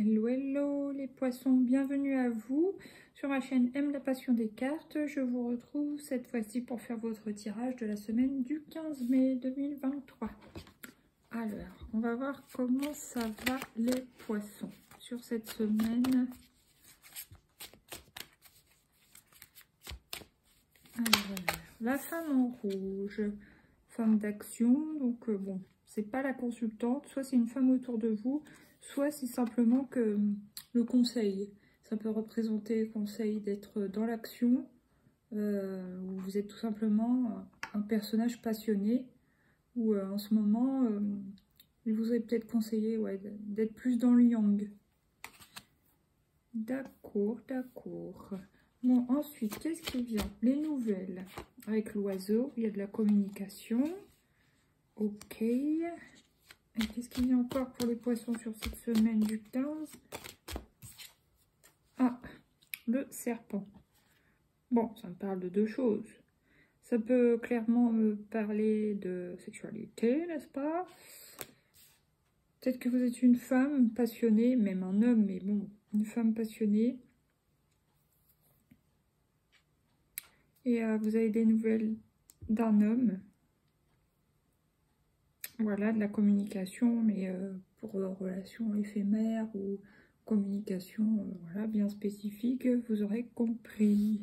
Hello, hello les poissons, bienvenue à vous sur ma chaîne Aime la passion des cartes. Je vous retrouve cette fois-ci pour faire votre tirage de la semaine du 15 mai 2023. Alors, on va voir comment ça va les poissons sur cette semaine. Alors, la femme en rouge, femme d'action, donc bon, c'est pas la consultante, soit c'est une femme autour de vous, soit c'est simplement que le conseil. Ça peut représenter le conseil d'être dans l'action, ou vous êtes tout simplement un personnage passionné, ou en ce moment, il vous aurait peut-être conseillé d'être plus dans le yang. D'accord, d'accord. Bon, ensuite, qu'est-ce qui vient? Les nouvelles. Avec l'oiseau, il y a de la communication. Ok. Et qu'est-ce qu'il y a encore pour les poissons sur cette semaine du 15? Ah, le serpent. Bon, ça me parle de deux choses. Ça peut clairement me parler de sexualité, n'est-ce pas? Peut-être que vous êtes une femme passionnée, même un homme, mais bon, une femme passionnée. Et vous avez des nouvelles d'un homme. Voilà, de la communication, mais pour relations éphémères ou communication voilà, bien spécifique, vous aurez compris.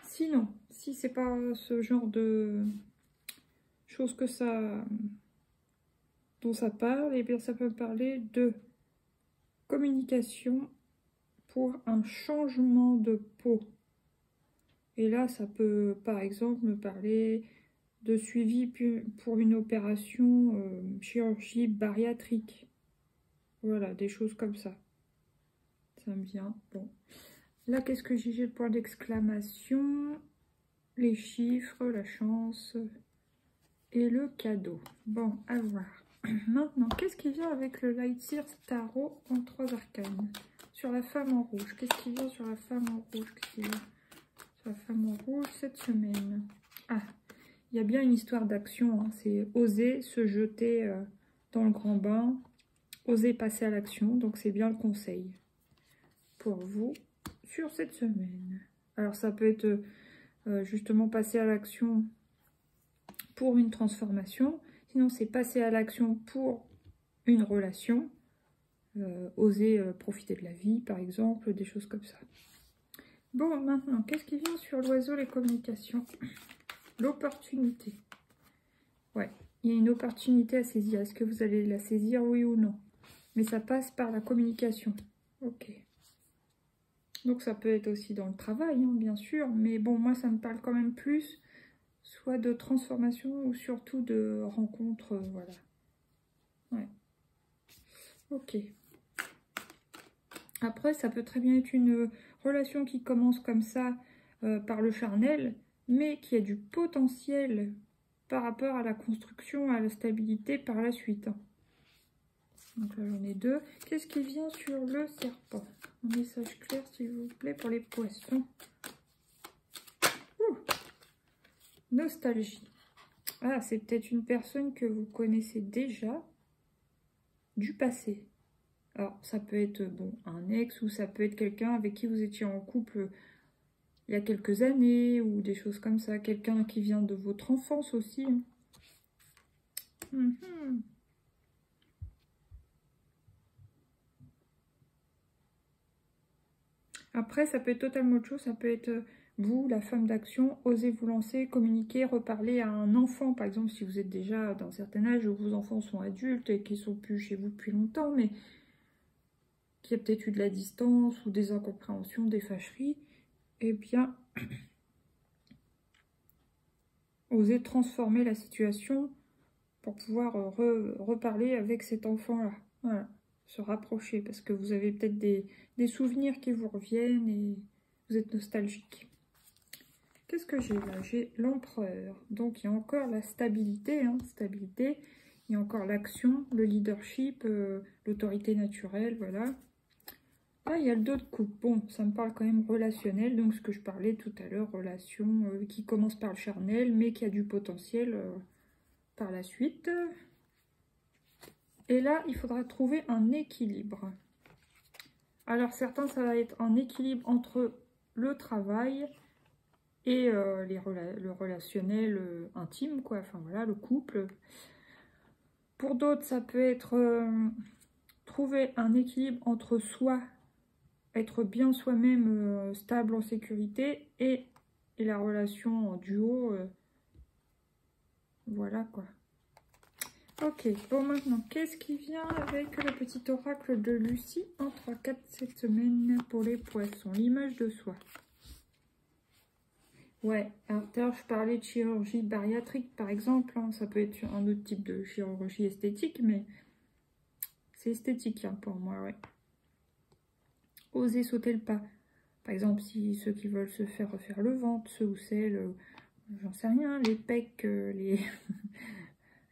Sinon, si c'est pas ce genre de choses que ça dont ça parle, et bien ça peut parler de communication pour un changement de peau. Et là, ça peut par exemple me parler de suivi pour une opération chirurgie bariatrique. Voilà, des choses comme ça. Ça me vient. Bon. Là, qu'est-ce que j'ai? Le point d'exclamation, les chiffres, la chance et le cadeau. Bon, à voir. Maintenant, qu'est-ce qui vient avec le Lightseer Tarot en 3 arcanes? Sur la femme en rouge. Qu'est-ce qui vient sur la femme en rouge? Qu'est-ce qui vient sur la femme en rouge cette semaine? Ah, il y a bien une histoire d'action. Hein. C'est oser se jeter dans le grand bain. Oser passer à l'action. Donc, c'est bien le conseil pour vous sur cette semaine. Alors, ça peut être justement passer à l'action pour une transformation. Sinon, c'est passer à l'action pour une relation. Oser profiter de la vie, par exemple, des choses comme ça. Bon, maintenant, qu'est-ce qui vient sur l'oiseau, les communications? L'opportunité. Ouais, il y a une opportunité à saisir. Est-ce que vous allez la saisir, oui ou non? Mais ça passe par la communication. Ok. Donc, ça peut être aussi dans le travail, hein, bien sûr. Mais bon, moi, ça me parle quand même plus soit de transformation ou surtout de rencontre, voilà. Ouais. Ok. Après, ça peut très bien être une relation qui commence comme ça par le charnel, mais qui a du potentiel par rapport à la construction, à la stabilité par la suite. Donc là, j'en ai deux. Qu'est-ce qui vient sur le serpent? Un message clair, s'il vous plaît, pour les poissons. Ouh, nostalgie. Ah, c'est peut-être une personne que vous connaissez déjà du passé. Alors, ça peut être bon un ex ou ça peut être quelqu'un avec qui vous étiez en couple il y a quelques années ou des choses comme ça. Quelqu'un qui vient de votre enfance aussi. Après, ça peut être totalement autre chose. Ça peut être vous, la femme d'action, osez vous lancer, communiquer, reparler à un enfant. Par exemple, si vous êtes déjà d'un certain âge où vos enfants sont adultes et qu'ils ne sont plus chez vous depuis longtemps, mais qui a peut-être eu de la distance ou des incompréhensions, des fâcheries, eh bien, osez transformer la situation pour pouvoir reparler avec cet enfant-là. Voilà, se rapprocher, parce que vous avez peut-être des souvenirs qui vous reviennent et vous êtes nostalgique. Qu'est-ce que j'ai là? J'ai l'empereur. Donc, il y a encore la stabilité, hein, stabilité. Il y a encore l'action, le leadership, l'autorité naturelle, voilà. Là, il y a le dos de coupe. Bon, ça me parle quand même relationnel. Donc, ce que je parlais tout à l'heure, relation qui commence par le charnel, mais qui a du potentiel par la suite. Et là, il faudra trouver un équilibre. Alors certains, ça va être un équilibre entre le travail et le relationnel intime, quoi. Enfin voilà, le couple. Pour d'autres, ça peut être trouver un équilibre entre soi, être bien soi-même, stable en sécurité, et la relation en duo. Voilà quoi. Ok, bon maintenant, qu'est-ce qui vient avec le petit oracle de Lucie en 3-4 cette semaine pour les poissons? L'image de soi. Ouais, alors tout à l'heure je parlais de chirurgie bariatrique par exemple, hein. Ça peut être un autre type de chirurgie esthétique, mais c'est esthétique hein, pour moi, ouais. Oser sauter le pas. Par exemple, si ceux qui veulent se faire refaire le ventre, ceux ou celles, j'en sais rien, les pecs, les...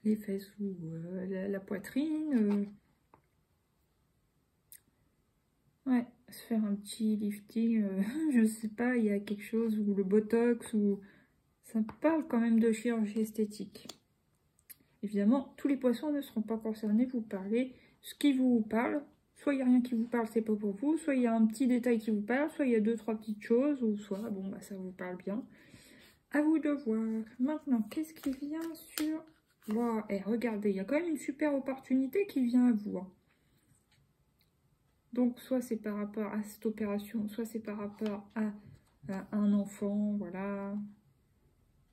les fesses ou la poitrine. Ouais, se faire un petit lifting, je sais pas, il y a quelque chose, ou le botox, ou ça parle quand même de chirurgie esthétique. Évidemment, tous les poissons ne seront pas concernés, vous parlez ce qui vous parle. Soit il n'y a rien qui vous parle, c'est pas pour vous, soit il y a un petit détail qui vous parle, soit il y a 2-3 petites choses, ou soit, bon, bah ça vous parle bien. À vous de voir. Maintenant, qu'est-ce qui vient sur... Wow, et regardez, il y a quand même une super opportunité qui vient à vous. Hein. Donc, soit c'est par rapport à cette opération, soit c'est par rapport à un enfant, voilà.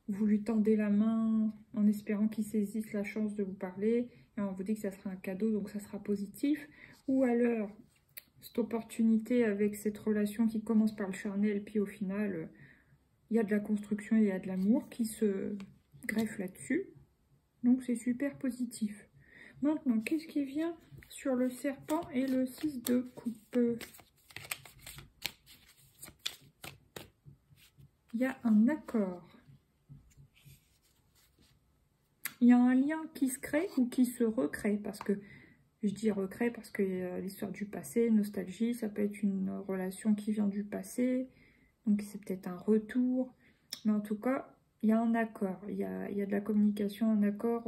Vous lui tendez la main en espérant qu'il saisisse la chance de vous parler. Et on vous dit que ça sera un cadeau, donc ça sera positif. Ou alors, cette opportunité avec cette relation qui commence par le charnel, puis au final, il y a de la construction et il y a de l'amour qui se greffe là-dessus. Donc, c'est super positif. Maintenant, qu'est-ce qui vient sur le serpent et le 6 de coupe? Il y a un accord. Il y a un lien qui se crée ou qui se recrée. Parce que, je dis recrée parce que l'histoire du passé, nostalgie, ça peut être une relation qui vient du passé. Donc, c'est peut-être un retour. Mais en tout cas, il y a un accord. Il y a de la communication, un accord.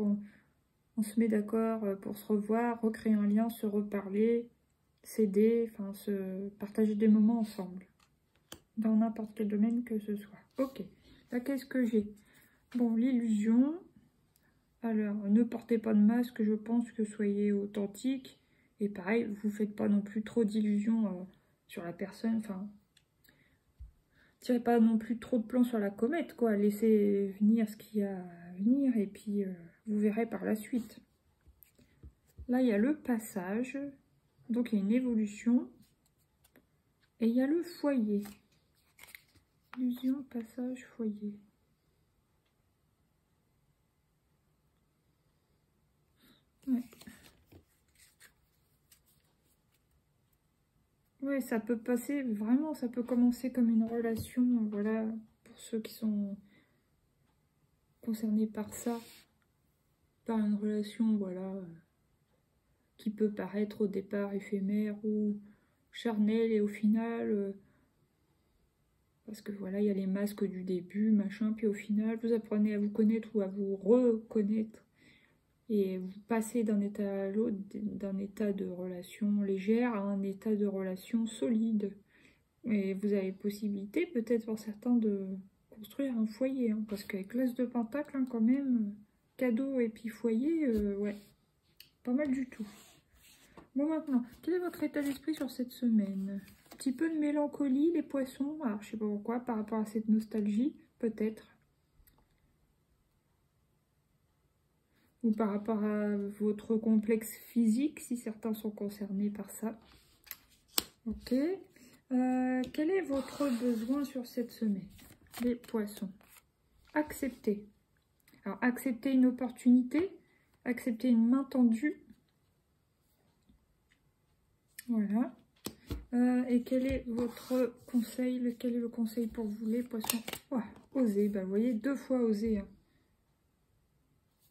On se met d'accord pour se revoir, recréer un lien, se reparler, s'aider, enfin se partager des moments ensemble. Dans n'importe quel domaine que ce soit. Ok, là qu'est-ce que j'ai? Bon, l'illusion. Alors, ne portez pas de masque, je pense que soyez authentique. Et pareil, vous faites pas non plus trop d'illusions sur la personne. Enfin, tirez pas non plus trop de plans sur la comète, quoi. Laissez venir ce qu'il y a à venir et puis vous verrez par la suite. Là, il y a le passage, donc il y a une évolution, et il y a le foyer. Illusion, passage, foyer. Ouais. Ouais, ça peut passer, vraiment, ça peut commencer comme une relation, voilà, pour ceux qui sont concernés par ça, par une relation, voilà, qui peut paraître au départ éphémère ou charnelle, et au final... parce que voilà, il y a les masques du début, machin, puis au final, vous apprenez à vous connaître ou à vous reconnaître. Et vous passez d'un état à l'autre, d'un état de relation légère à un état de relation solide. Et vous avez possibilité, peut-être pour certains, de construire un foyer. Hein, parce qu'avec l'as de pentacle, hein, quand même, cadeau et puis foyer, ouais, pas mal du tout. Bon, maintenant, quel est votre état d'esprit sur cette semaine? Un petit peu de mélancolie, les poissons. Alors, je sais pas pourquoi, par rapport à cette nostalgie, peut-être. Ou par rapport à votre complexe physique, si certains sont concernés par ça. Ok. Quel est votre besoin sur cette semaine? Les poissons. Accepter. Alors, accepter une opportunité, accepter une main tendue. Voilà. Et quel est votre conseil? Quel est le conseil pour vous, les poissons? Oh, oser. Bah, vous voyez, 2 fois oser. Hein.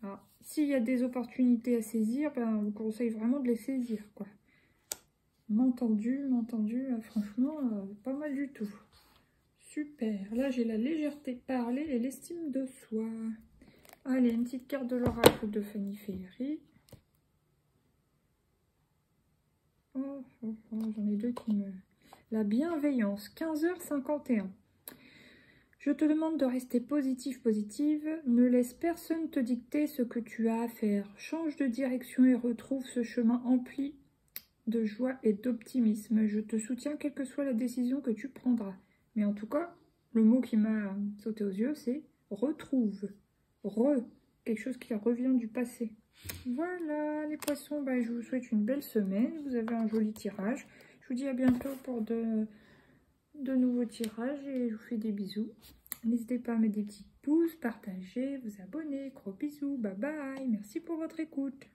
Alors, s'il y a des opportunités à saisir, ben, on vous conseille vraiment de les saisir, quoi. M'entendu, franchement, pas mal du tout. Super. Là, j'ai la légèreté de parler et l'estime de soi. Allez, une petite carte de l'oracle de Fanny Féerie. J'en ai deux qui me... La bienveillance, 15h51. Je te demande de rester positive. Ne laisse personne te dicter ce que tu as à faire. Change de direction et retrouve ce chemin empli de joie et d'optimisme. Je te soutiens quelle que soit la décision que tu prendras. Mais en tout cas, le mot qui m'a sauté aux yeux, c'est retrouve. Quelque chose qui revient du passé. Voilà les poissons, je vous souhaite une belle semaine. Vous avez un joli tirage. Je vous dis à bientôt pour de nouveaux tirages et je vous fais des bisous. N'hésitez pas à mettre des petits pouces, partager, vous abonner. Gros bisous, bye bye. Merci pour votre écoute.